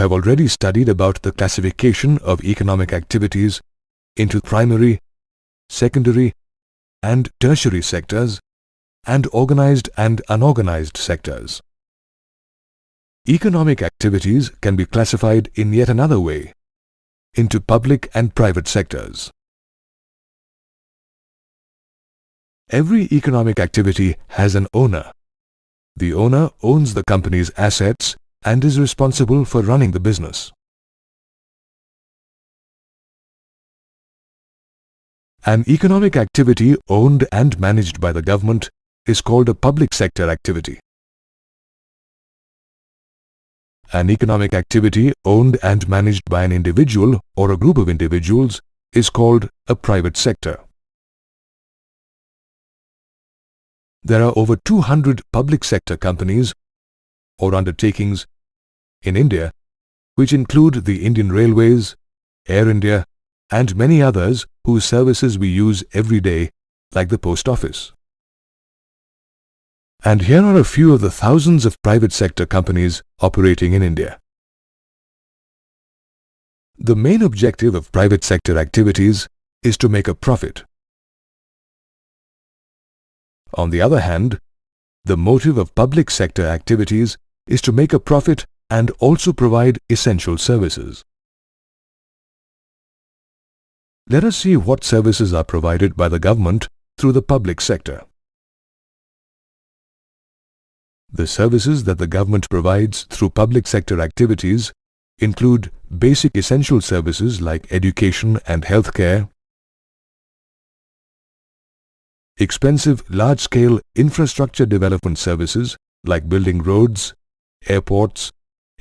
have already studied about the classification of economic activities into primary, secondary, and tertiary sectors, and organized and unorganized sectors. Economic activities can be classified in yet another way, into public and private sectors. Every economic activity has an owner. The owner owns the company's assets and is responsible for running the business. An economic activity owned and managed by the government is called a public sector activity. An economic activity owned and managed by an individual or a group of individuals is called a private sector. There are over 200 public sector companies or undertakings in India, which include the Indian Railways, Air India, and many others whose services we use every day, like the post office. And here are a few of the thousands of private sector companies operating in India. The main objective of private sector activities is to make a profit. On the other hand, the motive of public sector activities is to make a profit and also provide essential services. Let us see what services are provided by the government through the public sector. The services that the government provides through public sector activities include basic essential services like education and healthcare, expensive large-scale infrastructure development services like building roads, airports,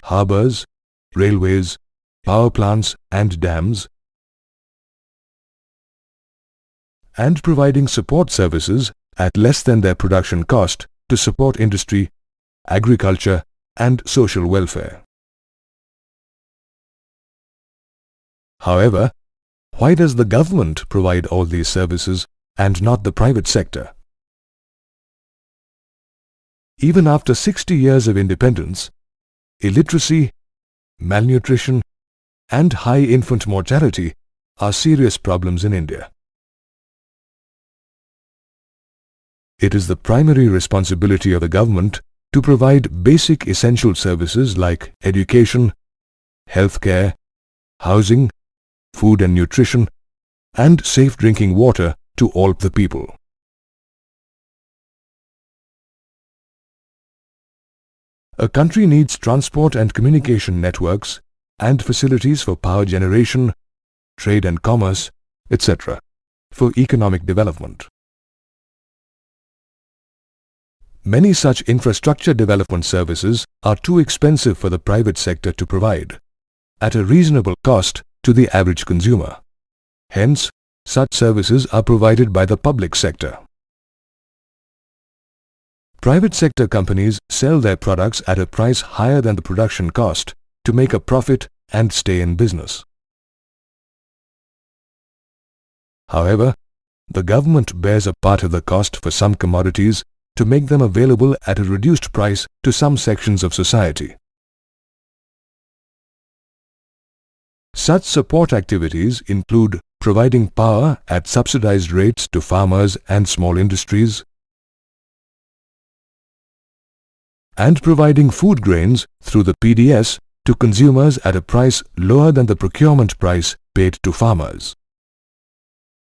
harbors, railways, power plants and dams, and providing support services at less than their production cost to support industry, agriculture, and social welfare. However, why does the government provide all these services and not the private sector? Even after 60 years of independence, illiteracy, malnutrition, and high infant mortality are serious problems in India. It is the primary responsibility of the government to provide basic essential services like education, healthcare, housing, food and nutrition, and safe drinking water to all the people. A country needs transport and communication networks and facilities for power generation, trade and commerce, etc., for economic development. Many such infrastructure development services are too expensive for the private sector to provide, at a reasonable cost to the average consumer. Hence, such services are provided by the public sector. Private sector companies sell their products at a price higher than the production cost to make a profit and stay in business. However, the government bears a part of the cost for some commodities to make them available at a reduced price to some sections of society. Such support activities include providing power at subsidized rates to farmers and small industries, and providing food grains through the PDS to consumers at a price lower than the procurement price paid to farmers.